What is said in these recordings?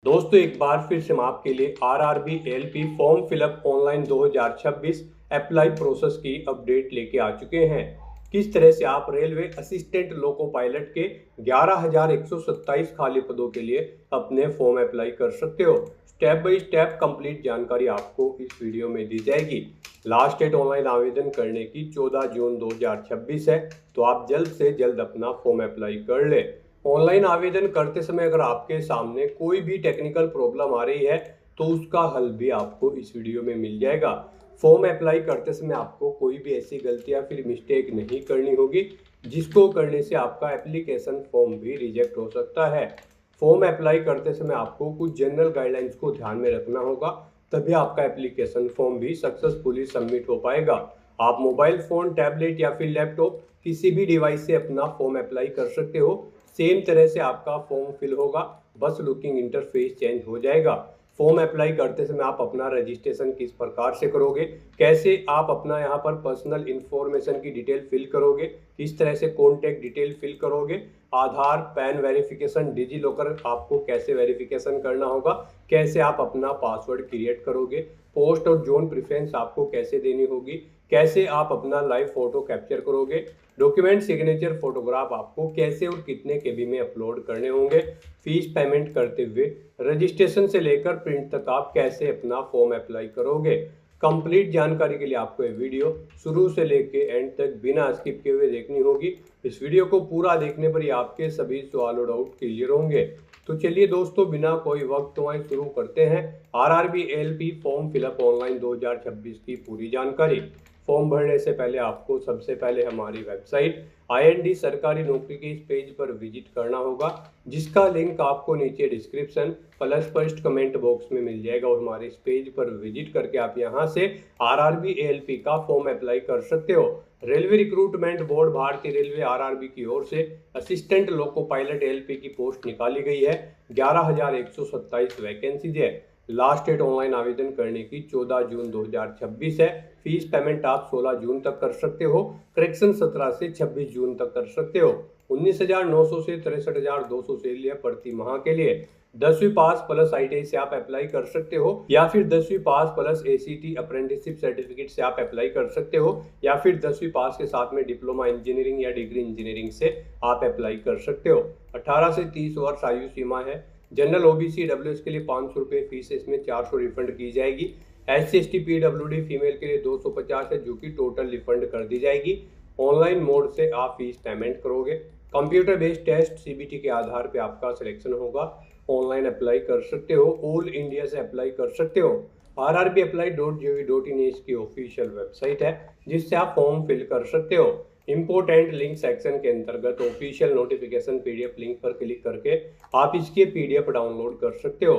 दोस्तों एक बार फिर से हम आपके लिए RRB LP form fill up online 2026 apply process की अपडेट लेके आ चुके हैं। किस तरह से आप रेलवे असिस्टेंट लोको पायलट के 11,127 खाली पदों के लिए अपने फॉर्म अप्लाई कर सकते हो। स्टेप बाय स्टेप कंप्लीट जानकारी आपको इस वीडियो में दी जाएगी। लास्ट डेट ऑनलाइन आवेदन करने की 14 जून 2026 है, तो आप जल्द से जल्द अपना फॉर्म अप्लाई कर ले। ऑनलाइन आवेदन करते समय अगर आपके सामने कोई भी टेक्निकल प्रॉब्लम आ रही है तो उसका हल भी आपको इस वीडियो में मिल जाएगा। फॉर्म अप्लाई करते समय आपको कोई भी ऐसी गलती या फिर मिस्टेक नहीं करनी होगी जिसको करने से आपका एप्लीकेशन फॉर्म भी रिजेक्ट हो सकता है। फॉर्म अप्लाई करते समय आपको कुछ जनरल गाइडलाइंस को ध्यान में रखना होगा, तभी आपका एप्लीकेशन फॉर्म भी सक्सेसफुली सबमिट हो पाएगा। आप मोबाइल फोन, टैबलेट या फिर लैपटॉप किसी भी डिवाइस से अपना फॉर्म अप्लाई कर सकते हो। सेम तरह से आपका फॉर्म फिल होगा, बस लुकिंग इंटरफेस चेंज हो जाएगा। फॉर्म अप्लाई करते समय आप अपना रजिस्ट्रेशन किस प्रकार से करोगे, कैसे आप अपना यहाँ पर पर्सनल इंफॉर्मेशन की डिटेल फिल करोगे, किस तरह से कॉन्टैक्ट डिटेल फिल करोगे, आधार पैन वेरिफिकेशन, डिजी लॉकर आपको कैसे वेरिफिकेशन करना होगा, कैसे आप अपना पासवर्ड क्रिएट करोगे, पोस्ट और जोन प्रेफरेंस आपको कैसे देनी होगी, कैसे आप अपना लाइव फोटो कैप्चर करोगे, डॉक्यूमेंट सिग्नेचर फोटोग्राफ आपको कैसे और कितने केबी में अपलोड करने होंगे, फीस पेमेंट करते हुए रजिस्ट्रेशन से लेकर प्रिंट तक आप कैसे अपना फॉर्म अप्लाई करोगे। कंप्लीट जानकारी के लिए आपको ये वीडियो शुरू से लेके एंड तक बिना स्किप किए हुए देखनी होगी। इस वीडियो को पूरा देखने पर ही आपके सभी सवाल और डाउट क्लियर होंगे। तो चलिए दोस्तों, बिना कोई वक्त गवाए शुरू करते हैं RRB LP form fill up online 2026 की पूरी जानकारी। फॉर्म भरने से पहले आपको सबसे पहले हमारी वेबसाइट आईएनडी सरकारी नौकरी के इस पेज पर विजिट करना होगा, जिसका लिंक आपको नीचे description plus first comment box में मिल जाएगा। और हमारे इस पेज पर विजिट करके आप यहां से आरआरबी एएलपी का फॉर्म अप्लाई कर सकते हो। रेलवे रिक्रूटमेंट बोर्ड भारतीय रेलवे आरआरबी की ओर से असिस्टेंट लोको पायलट एएलपी की पोस्ट निकाली गई है। 11,127 वैकेंसीज है। लास्ट डेट ऑनलाइन आवेदन करने की 14 जून 2026 है। फीस पेमेंट आप 16 जून तक कर सकते हो। करेक्शन 17 से 26 जून तक कर सकते हो। 19,900 से 63,200 से लिया प्रति माह के लिए। 10वीं पास प्लस आईटीआई से आप अप्लाई कर सकते हो, या फिर 10वीं पास प्लस एसीटी अप्रेंटिसशिप सर्टिफिकेट से आप अप्लाई कर सकते हो, या फिर 10वीं पास के साथ में डिप्लोमा इंजीनियरिंग या डिग्री इंजीनियरिंग से आप अप्लाई कर सकते हो। 18 से 30 वर्ष आयु सीमा है। जनरल ओबीसी डब्ल्यूएस के लिए 500 रुपये फीस है, इसमें 400 रिफंड की जाएगी। SC/ST पीडब्ल्यूडी फीमेल के लिए 250 है, जो कि टोटल रिफंड कर दी जाएगी। ऑनलाइन मोड से आप फीस पेमेंट करोगे। कंप्यूटर बेस्ड टेस्ट सीबीटी के आधार पे आपका सिलेक्शन होगा। ऑनलाइन अप्लाई कर सकते हो, ऑल इंडिया से अप्लाई कर सकते हो। rrbapply.gov.in इसकी ऑफिशियल वेबसाइट है, जिससे आप फॉर्म फिल कर सकते हो। इंपोर्टेंट लिंक सेक्शन के अंतर्गत ऑफिशियल नोटिफिकेशन पीडीएफ लिंक पर क्लिक करके आप इसके पीडीएफ डाउनलोड कर सकते हो।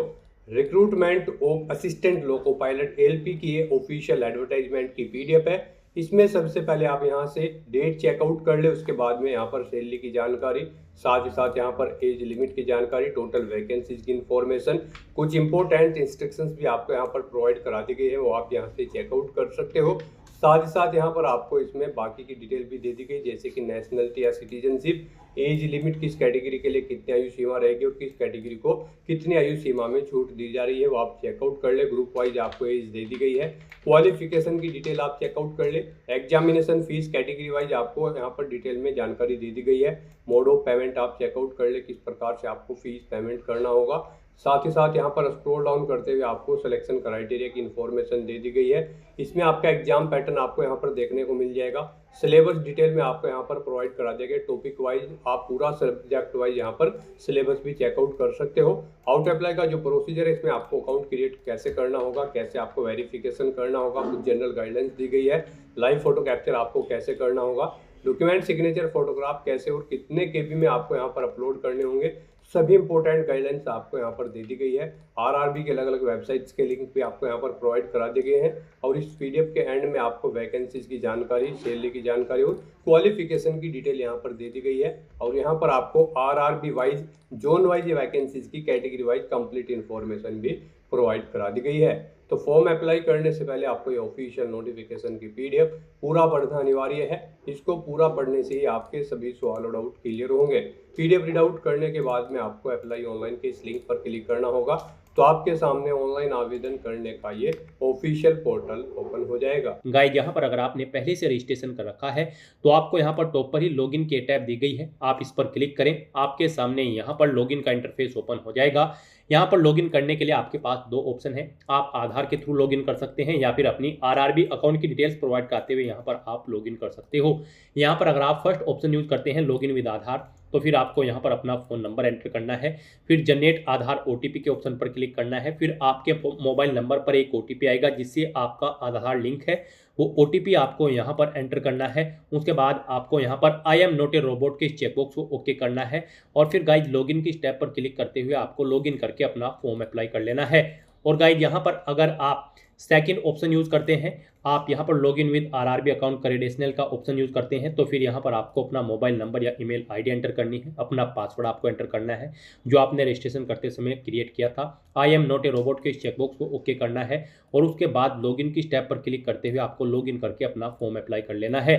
Recruitment of assistant loco pilot LP की ये ऑफिशियल एडवर्टाइजमेंट की पीडीएफ है। इसमें सबसे पहले आप यहाँ से डेट चेकआउट कर ले, उसके बाद में यहाँ पर सैलरी की जानकारी, साथ ही साथ यहाँ पर एज लिमिट की जानकारी, टोटल वैकेंसीज की इंफॉर्मेशन, कुछ इंपॉर्टेंट इंस्ट्रक्शंस भी आपको यहाँ पर प्रोवाइड करा दी गई है, वो आप यहाँ से चेकआउट कर सकते हो। साथ ही साथ यहाँ पर आपको इसमें बाकी की डिटेल भी दे दी गई, जैसे कि नेशनलिटी या सिटीजनशिप, एज लिमिट किस कैटेगरी के लिए कितनी आयु सीमा रहेगी और किस कैटेगरी को कितनी आयु सीमा में छूट दी जा रही है, वो आप चेकआउट कर ले। ग्रुप वाइज आपको एज दे दी गई है। क्वालिफिकेशन की डिटेल आप चेकआउट कर ले। एग्जामिनेशन फीस कैटेगरी वाइज आपको यहाँ पर डिटेल में जानकारी दे दी गई है। मोड ऑफ पेमेंट आप चेकआउट कर ले, किस प्रकार से आपको फीस पेमेंट करना होगा। साथ ही साथ यहाँ पर स्क्रॉल डाउन करते हुए आपको सिलेक्शन क्राइटेरिया की इन्फॉर्मेशन दे दी गई है। इसमें आपका एग्जाम पैटर्न आपको यहाँ पर देखने को मिल जाएगा। सिलेबस डिटेल में आपको यहाँ पर प्रोवाइड करा दिया गया। टॉपिक वाइज आप पूरा सब्जेक्ट वाइज यहाँ पर सिलेबस भी चेकआउट कर सकते हो। आउट अप्लाई का जो प्रोसीजर है, इसमें आपको अकाउंट क्रिएट कैसे करना होगा, कैसे आपको वेरिफिकेशन करना होगा, कुछ जनरल गाइडलाइंस दी गई है। लाइव फोटो कैप्चर आपको कैसे करना होगा, डॉक्यूमेंट सिग्नेचर फोटोग्राफ कैसे और कितने केबी में आपको यहाँ पर अपलोड करने होंगे, सभी इंपॉर्टेंट गाइडलाइंस आपको यहाँ पर दे दी गई है। आरआरबी के अलग अलग वेबसाइट्स के लिंक भी आपको यहाँ पर प्रोवाइड करा दिए गए हैं। और इस पीडीएफ के एंड में आपको वैकेंसीज की जानकारी, सैलरी की जानकारी और क्वालिफिकेशन की डिटेल यहाँ पर दे दी गई है। और यहाँ पर आपको RRB wise, zone wise vacancies की कैटेगरी वाइज कंप्लीट इन्फॉर्मेशन भी प्रोवाइड करा दी गई है। तो फॉर्म अप्लाई करने से पहले आपको ये ऑफिशियल नोटिफिकेशन की PDF पूरा पढ़ना अनिवार्य है। इसको पूरा पढ़ने से ही आपके सभी सवाल और डाउट क्लियर होंगे। PDF रीड आउट करने के बाद में आपको अप्लाई ऑनलाइन के इस लिंक पर क्लिक करना होगा, तो आपके सामने ऑनलाइन आवेदन करने का ये ऑफिशियल पोर्टल ओपन हो जाएगा। गाइस, यहाँ पर अगर आपने पहले से रजिस्ट्रेशन कर रखा है तो आपको यहाँ पर टॉप पर ही लॉगिन की टैब दी गई है, आप इस पर क्लिक करें। आपके सामने यहाँ पर लॉगिन का इंटरफेस ओपन हो जाएगा। यहाँ पर लॉगिन करने के लिए आपके पास दो ऑप्शन है। आप आधार के थ्रू लॉगिन कर सकते हैं या फिर अपनी RRB अकाउंट की डिटेल्स प्रोवाइड करते हुए यहाँ पर आप लॉगिन कर सकते हो। यहाँ पर अगर आप फर्स्ट ऑप्शन यूज करते हैं लॉगिन विद आधार, तो फिर आपको यहाँ पर अपना फ़ोन नंबर एंटर करना है, फिर जनरेट आधार OTP के ऑप्शन पर क्लिक करना है। फिर आपके मोबाइल नंबर पर एक OTP आएगा जिससे आपका आधार लिंक है, वो OTP आपको यहाँ पर एंटर करना है। उसके बाद आपको यहाँ पर I am not a robot के चेकबॉक्स को ओके करना है और फिर गाइज लॉगिन की स्टेप पर क्लिक करते हुए आपको लॉगिन करके अपना फॉर्म अप्लाई कर लेना है। और गाइज यहाँ पर अगर आप सेकंड ऑप्शन यूज करते हैं, आप यहाँ पर login with RRB account credential का ऑप्शन यूज करते हैं, तो फिर यहाँ पर आपको अपना मोबाइल नंबर या ईमेल ID एंटर करनी है, अपना पासवर्ड आपको एंटर करना है जो आपने रजिस्ट्रेशन करते समय क्रिएट किया था। I am not a robot के चेकबॉक्स को ओके करना है और उसके बाद लॉगिन की स्टेप पर क्लिक करते हुए आपको लॉगिन करके अपना फॉर्म अप्लाई कर लेना है।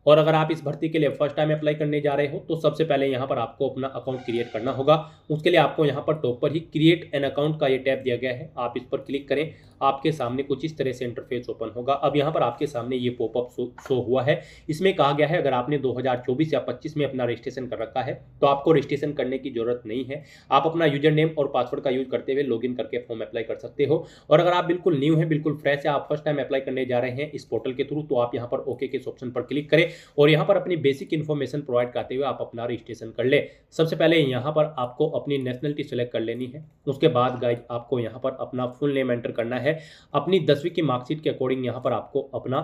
और अगर आप इस भर्ती के लिए फर्स्ट टाइम अप्लाई करने जा रहे हो तो सबसे पहले यहाँ पर आपको अपना अकाउंट क्रिएट करना होगा। उसके लिए आपको यहाँ पर टॉप पर ही क्रिएट एन अकाउंट का ये टैब दिया गया है, आप इस पर क्लिक करें। आपके सामने कुछ इस तरह से इंटरफेस ओपन होगा। अब यहाँ पर आपके सामने ये पॉपअप शो हुआ है। इसमें कहा गया है अगर आपने 2024 या 25 में अपना रजिस्ट्रेशन कर रखा है तो आपको रजिस्ट्रेशन करने की जरूरत नहीं है। आप अपना यूजर नेम और पासवर्ड का यूज करते हुए लॉगिन करके फॉर्म अप्लाई कर सकते हो। और अगर आप बिल्कुल न्यू है, बिल्कुल फ्रेश है, आप फर्स्ट टाइम अप्लाई करने जा रहे हैं इस पोर्टल के थ्रू, तो आप यहाँ पर ओके के ऑप्शन पर क्लिक करें और यहाँ पर अपनी बेसिक इन्फॉर्मेशन प्रोवाइड करते हुए आप अपना रजिस्ट्रेशन कर ले। सबसे पहले यहाँ पर आपको अपनी नेशनलिटी सेलेक्ट कर लेनी है। उसके बाद गाइज आपको यहाँ पर अपना फुल नेम एंटर करना है। अपनी 10वीं की मार्कशीट के अकॉर्डिंग यहाँ पर आपको अपना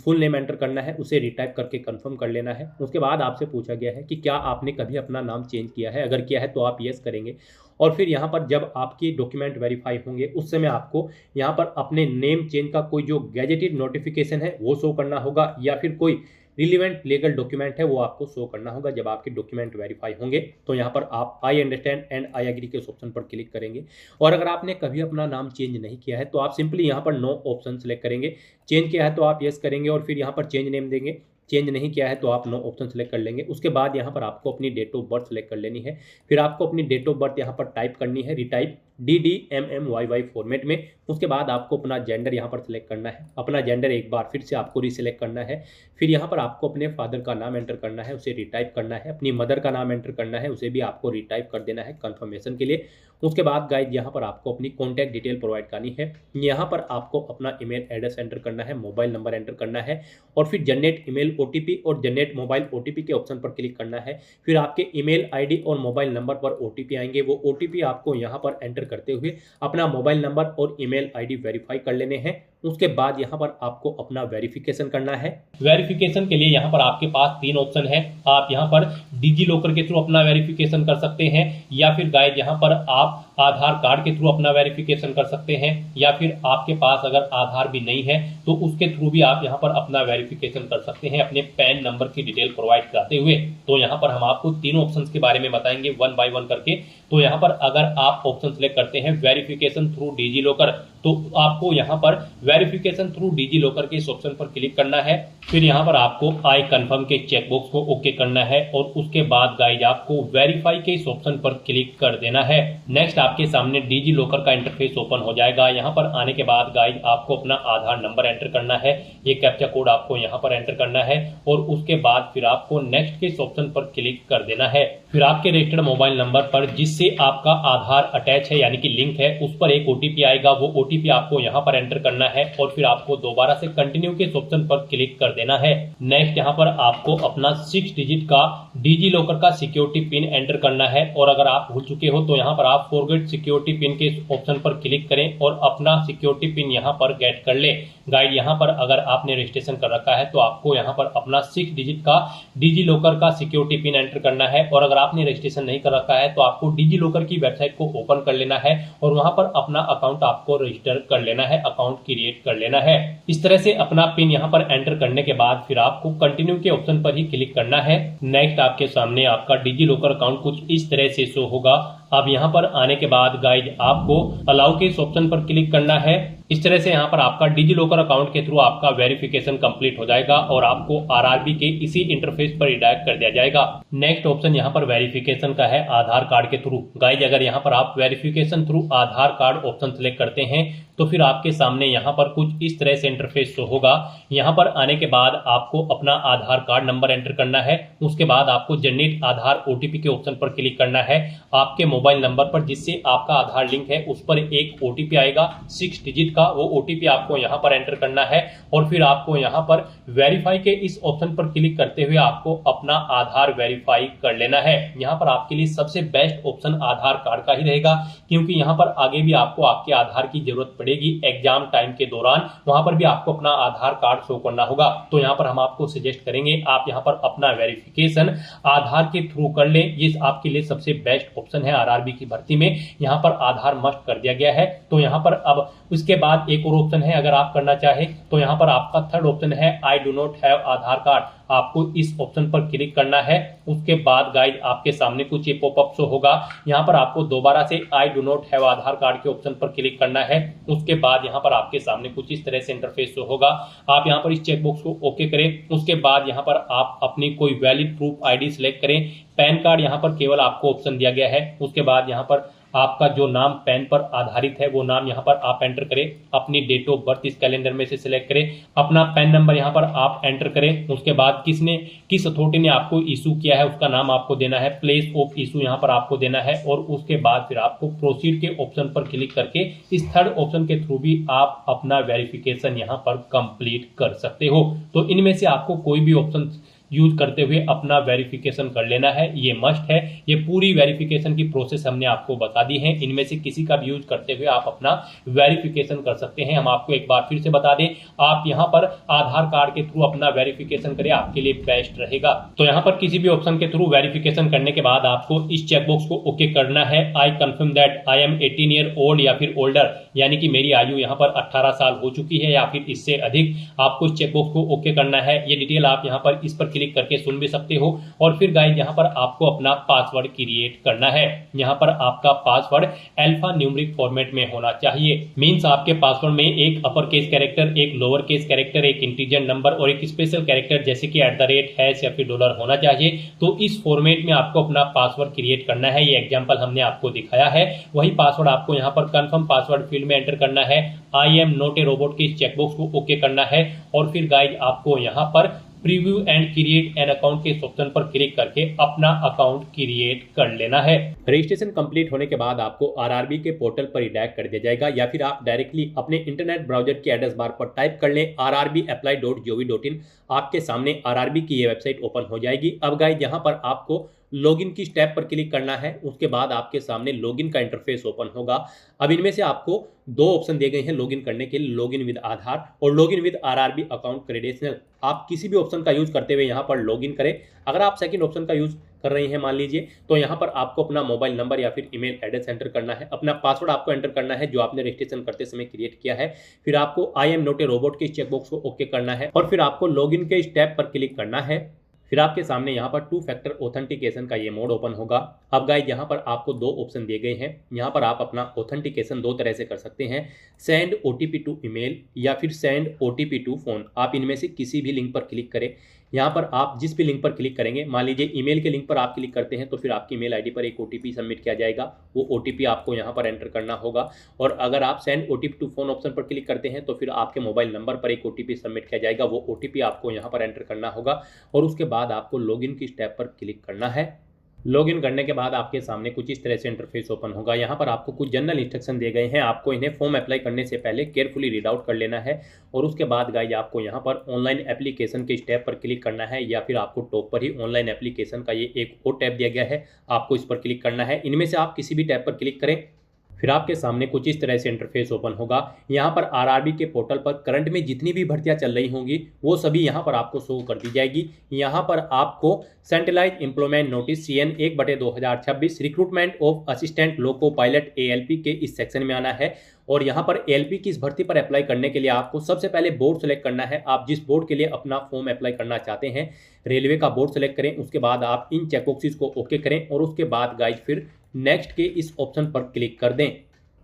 फुल नेम एंटर करना है, उसे रिटाइप करके कंफर्म कर लेना है। उसके बाद आपसे पूछा गया है कि क्या आपने कभी अपना नाम चेंज किया है, अगर किया है तो आप यस करेंगे। और फिर यहाँ पर जब आपकी डॉक्यूमेंट वेरीफाई होंगे उस समय आपको यहाँ पर अपने नेम चेंज का कोई जो गैजेटेड नोटिफिकेशन है वो शो करना होगा या फिर कोई रिलीवेंट लीगल डॉक्यूमेंट है वो आपको शो करना होगा। जब आपके डॉक्यूमेंट वेरीफाई होंगे तो यहाँ पर आप I understand and I agree के ऑप्शन पर क्लिक करेंगे। और अगर आपने कभी अपना नाम चेंज नहीं किया है तो आप सिंपली यहाँ पर नो ऑप्शन सेलेक्ट करेंगे। चेंज किया है तो आप यस करेंगे और फिर यहाँ पर चेंज नेम देंगे। चेंज नहीं किया है तो आप नो ऑप्शन सेलेक्ट कर लेंगे। उसके बाद यहाँ पर आपको अपनी डेट ऑफ बर्थ सेलेक्ट कर लेनी है। फिर आपको अपनी डेट ऑफ बर्थ यहाँ पर टाइप करनी है, रिटाइप DDMMYY फॉर्मेट में। उसके बाद आपको अपना जेंडर यहाँ पर सिलेक्ट करना है। अपना जेंडर एक बार फिर से आपको रिसिलेक्ट करना है। फिर यहाँ पर आपको अपने फादर का नाम एंटर करना है, उसे रिटाइप करना है। अपनी मदर का नाम एंटर करना है, उसे भी आपको रिटाइप कर देना है कंफर्मेशन के लिए। उसके बाद गाइज यहाँ पर आपको अपनी कॉन्टैक्ट डिटेल प्रोवाइड करनी है। यहाँ पर आपको अपना ईमेल एड्रेस एंटर करना है, मोबाइल नंबर एंटर करना है और फिर जनरेट ईमेल OTP और जनरेट मोबाइल OTP के ऑप्शन पर क्लिक करना है। फिर आपके ईमेल ID और मोबाइल नंबर पर OTP आएंगे, वो OTP आपको यहाँ पर एंटर करते हुए अपना मोबाइल नंबर और ईमेल ID वेरीफाई कर लेने हैं। उसके बाद यहाँ पर आपको अपना वेरिफिकेशन करना है। वेरिफिकेशन के लिए यहाँ पर आपके पास 3 ऑप्शन है। आप यहाँ पर डिजी लॉकर के थ्रू अपना वेरिफिकेशन कर सकते हैं या फिर गाइज यहाँ पर आप आधार कार्ड के थ्रू अपना वेरिफिकेशन कर सकते हैं या फिर आपके पास अगर आधार भी नहीं है तो उसके थ्रू भी आप यहाँ पर अपना वेरिफिकेशन कर सकते हैं अपने पैन नंबर की डिटेल प्रोवाइड कराते हुए। तो यहाँ पर हम आपको तीनों ऑप्शंस के बारे में बताएंगे 1 बाय 1 करके। तो यहाँ पर अगर आप ऑप्शन सिलेक्ट करते हैं वेरिफिकेशन थ्रू डिजी लॉकर, तो आपको यहाँ पर वेरिफिकेशन थ्रू डिजी लॉकर के इस ऑप्शन पर क्लिक करना है। फिर यहाँ पर आपको आई कंफर्म के चेकबॉक्स को ओके करना है और उसके बाद गाइज आपको वेरीफाई के इस ऑप्शन पर क्लिक कर देना है। नेक्स्ट आपके सामने डिजी लॉकर का इंटरफेस ओपन हो जाएगा। यहाँ पर आने के बाद गाइज आपको अपना आधार नंबर एंटर करना है, ये कैप्चा कोड आपको यहाँ पर एंटर करना है और उसके बाद फिर आपको नेक्स्ट के इस ऑप्शन पर क्लिक कर देना है। फिर आपके रजिस्टर्ड मोबाइल नंबर पर जिससे आपका आधार अटैच है यानी कि लिंक है उस पर एक OTP आएगा, वो OTP आपको यहाँ पर एंटर करना है और फिर आपको दोबारा से कंटिन्यू के इस ऑप्शन पर क्लिक कर देना है। नेक्स्ट यहाँ पर आपको अपना 6 डिजिट का डिजी लॉकर का सिक्योरिटी पिन एंटर करना है और अगर आप भूल चुके हो तो यहाँ पर आप फॉरगेट सिक्योरिटी पिन के ऑप्शन पर क्लिक करें और अपना सिक्योरिटी पिन यहाँ पर गेट कर ले। गाइड यहाँ पर अगर आपने रजिस्ट्रेशन कर रखा है तो आपको यहाँ पर अपना 6 डिजिट का डिजी लॉकर का सिक्योरिटी पिन एंटर करना है और अगर आपने रजिस्ट्रेशन नहीं कर रखा है तो आपको डिजी लॉकर की वेबसाइट को ओपन कर लेना है और वहां पर अपना अकाउंट आपको रजिस्टर कर लेना है, अकाउंट क्रिएट कर लेना है। इस तरह से अपना पिन यहाँ पर एंटर करने के बाद फिर आपको कंटिन्यू के ऑप्शन पर ही क्लिक करना है। नेक्स्ट आपके सामने आपका डिजी लॉकर अकाउंट कुछ इस तरह से शो होगा। अब यहाँ पर आने के बाद गाइज आपको अलाउ के इस ऑप्शन पर क्लिक करना है इस तरह से यहाँ पर आपका डिजी लॉकर अकाउंट के थ्रू आपका वेरिफिकेशन कंप्लीट हो जाएगा और आपको आरआरबी के इसी इंटरफेस पर रिडायरेक्ट कर दिया जाएगा। नेक्स्ट ऑप्शन यहाँ पर वेरिफिकेशन का है आधार कार्ड के थ्रू। गाइज अगर यहाँ पर आप वेरिफिकेशन थ्रू आधार कार्ड ऑप्शन सेलेक्ट करते हैं तो फिर आपके सामने यहाँ पर कुछ इस तरह से इंटरफेस शो होगा। यहाँ पर आने के बाद आपको अपना आधार कार्ड नंबर एंटर करना है। उसके बाद आपको जनरेट आधार ओटीपी के ऑप्शन पर क्लिक करना है। आपके मोबाइल नंबर पर जिससे आपका आधार लिंक है उस पर एक ओटीपी आएगा 6 डिजिट का, वो ओटीपी आपको यहाँ पर एंटर करना है और फिर आपको यहाँ पर वेरीफाई के इस ऑप्शन पर क्लिक करते हुए आपको अपना आधार वेरीफाई कर लेना है। यहाँ पर आपके लिए सबसे बेस्ट ऑप्शन आधार कार्ड का ही रहेगा, क्योंकि यहाँ पर आगे भी आपको आपके आधार की जरूरत पड़ेगी एग्जाम टाइम के दौरान, वहां पर भी आपको अपना आधार कार्ड शो करना होगा। तो यहाँ पर हम आपको सजेस्ट करेंगे आप यहाँ पर अपना वेरिफिकेशन आधार के थ्रू कर लें। ये आपके लिए सबसे बेस्ट ऑप्शन है। आरआरबी की भर्ती में यहाँ पर आधार मस्ट कर दिया गया है। तो यहाँ पर अब उसके बाद एक और ऑप्शन है, अगर आप करना चाहे तो यहाँ पर आपका थर्ड ऑप्शन है I do not have Aadhaar card. आपको इस ऑप्शन पर क्लिक करना है। उसके बाद गाइड आपके सामने कुछ ये पॉपअप शो होगा। यहाँ पर आपको दोबारा से I do not have Aadhaar card के ऑप्शन पर क्लिक करना है। उसके बाद यहाँ पर आपके सामने कुछ इस तरह से इंटरफेस शो होगा। आप यहाँ पर इस चेकबॉक्स को ओके करें। उसके बाद यहाँ पर आप अपनी कोई वैलिड प्रूफ आईडी सिलेक्ट करें। पैन कार्ड यहाँ पर केवल आपको ऑप्शन दिया गया है। उसके बाद यहाँ पर आपका जो नाम पैन पर आधारित है वो नाम यहाँ पर आप एंटर करें। अपनी डेट ऑफ बर्थ इस कैलेंडर में से सिलेक्ट करें। अपना पैन नंबर यहाँ पर आप एंटर करें। उसके बाद किस अथॉरिटी ने आपको इशू किया है उसका नाम आपको देना है। प्लेस ऑफ इशू यहाँ पर आपको देना है और उसके बाद फिर आपको प्रोसीड के ऑप्शन पर क्लिक करके इस थर्ड ऑप्शन के थ्रू भी आप अपना वेरिफिकेशन यहाँ पर कंप्लीट कर सकते हो। तो इनमें से आपको कोई भी ऑप्शन यूज करते हुए अपना वेरिफिकेशन कर लेना है, ये मस्ट है। ये पूरी वेरिफिकेशन की प्रोसेस हमने आपको बता दी है। इनमें से किसी का भी यूज करते हुए आप अपना वेरिफिकेशन कर सकते हैं। हम आपको एक बार फिर से बता दें, आप यहाँ पर आधार कार्ड के थ्रू अपना वेरिफिकेशन करें, आपके लिए बेस्ट रहेगा। तो यहाँ पर किसी भी ऑप्शन के थ्रू वेरिफिकेशन करने के बाद आपको इस चेकबॉक्स को ओके करना है। I confirm that I am 18 year old या फिर ओल्डर, यानी कि मेरी आयु यहाँ पर 18 साल हो चुकी है या फिर इससे अधिक। आपको इस चेकबॉक्स को ओके करना है। ये डिटेल आप यहाँ पर इस पर क्लिक करके सुन भी सकते हो। और फिर गाइस यहाँ पर आपको अपना पासवर्ड क्रिएट करना है। यहाँ पर आपका पासवर्ड अल्फा न्यूमेरिक फॉर्मेट में होना चाहिए। मींस आपके पासवर्ड में एक अपर केस कैरेक्टर, एक लोअर केस कैरेक्टर, एक इंटीजर नंबर और एक स्पेशल कैरेक्टर जैसे कि @ हैश या फिर डॉलर होना चाहिए। तो इस फॉर्मेट में आपको अपना पासवर्ड क्रिएट करना है। ये एग्जाम्पल हमने आपको दिखाया है। वही पासवर्ड आपको यहाँ पर कंफर्म पासवर्ड फील्ड में एंटर करना है। I am not a robot के इस चेकबॉक्स को ओके करना है। और फिर गाइस आपको यहाँ पर preview and create an account के ऑप्शन पर क्लिक करके अपना अकाउंट क्रिएट कर लेना है। रजिस्ट्रेशन कंप्लीट होने के बाद आपको आरआरबी के पोर्टल पर रिडायरेक्ट कर दिया जाएगा, या फिर आप डायरेक्टली अपने इंटरनेट ब्राउजर के एड्रेस बार पर टाइप कर लें rrbapply.gov.in। आपके सामने आरआरबी की ये वेबसाइट ओपन हो जाएगी। अब गाइस यहाँ पर आपको लॉगिन की स्टेप पर क्लिक करना है। उसके बाद आपके सामने लॉगिन का इंटरफेस ओपन होगा। अब इनमें से आपको दो ऑप्शन दिए गए हैं लॉगिन करने के लिए, लॉगिन विद आधार और login with RRB account credential. आप किसी भी ऑप्शन का यूज करते हुए यहाँ पर लॉगिन करें। अगर आप सेकंड ऑप्शन का यूज कर रहे हैं मान लीजिए, तो यहाँ पर आपको अपना मोबाइल नंबर या फिर ईमेल एड्रेस एंटर करना है। अपना पासवर्ड आपको एंटर करना है जो आपने रजिस्ट्रेशन करते समय क्रिएट किया है। फिर आपको I am not a robot के चेकबॉक्स को ओके करना है और फिर आपको लॉगिन के स्टेप पर क्लिक करना है। फिर आपके सामने यहाँ पर 2 फैक्टर ऑथेंटिकेशन का ये मोड ओपन होगा। अब गाइस यहाँ पर आपको दो ऑप्शन दिए गए हैं। यहाँ पर आप अपना ऑथेंटिकेशन दो तरह से कर सकते हैं, सेंड ओटीपी टू ईमेल या फिर सेंड ओटीपी टू फोन। आप इनमें से किसी भी लिंक पर क्लिक करें। यहाँ पर आप जिस भी लिंक पर क्लिक करेंगे, मान लीजिए ईमेल के लिंक पर आप क्लिक करते हैं तो फिर आपकी ईमेल आईडी पर एक ओटीपी सबमिट किया जाएगा। वो ओटीपी आपको यहाँ पर एंटर करना होगा। और अगर आप send OTP to phone option पर क्लिक करते हैं तो फिर आपके मोबाइल नंबर पर एक ओटीपी सबमिट किया जाएगा। वो ओटीपी आपको यहाँ पर एंटर करना होगा और उसके बाद आपको लॉगिन की स्टेप पर क्लिक करना है। लॉगिन करने के बाद आपके सामने कुछ इस तरह से इंटरफेस ओपन होगा। यहाँ पर आपको कुछ जनरल इंस्ट्रक्शन दिए गए हैं। आपको इन्हें फॉर्म अप्लाई करने से पहले केयरफुली रीड आउट कर लेना है और उसके बाद गाइस आपको यहाँ पर ऑनलाइन एप्लीकेशन के स्टेप पर क्लिक करना है, या फिर आपको टॉप पर ही ऑनलाइन एप्लीकेशन का ये एक और टैब दिया गया है, आपको इस पर क्लिक करना है। इनमें से आप किसी भी टैब पर क्लिक करें। फिर आपके सामने कुछ इस तरह से इंटरफेस ओपन होगा। यहाँ पर आरआरबी के पोर्टल पर करंट में जितनी भी भर्तियां चल रही होंगी वो सभी यहाँ पर आपको शो कर दी जाएगी। यहाँ पर आपको centralized employment notice CN 1/2026 recruitment of assistant loco pilot ALP के इस सेक्शन में आना है। और यहाँ पर ALP की इस भर्ती पर अप्लाई करने के लिए आपको सबसे पहले बोर्ड सेलेक्ट करना है। आप जिस बोर्ड के लिए अपना फॉर्म अप्लाई करना चाहते हैं, रेलवे का बोर्ड सेलेक्ट करें। उसके बाद आप इन चेकबॉक्सेस को ओके करें और उसके बाद गाइस फिर नेक्स्ट के इस ऑप्शन पर क्लिक कर दें।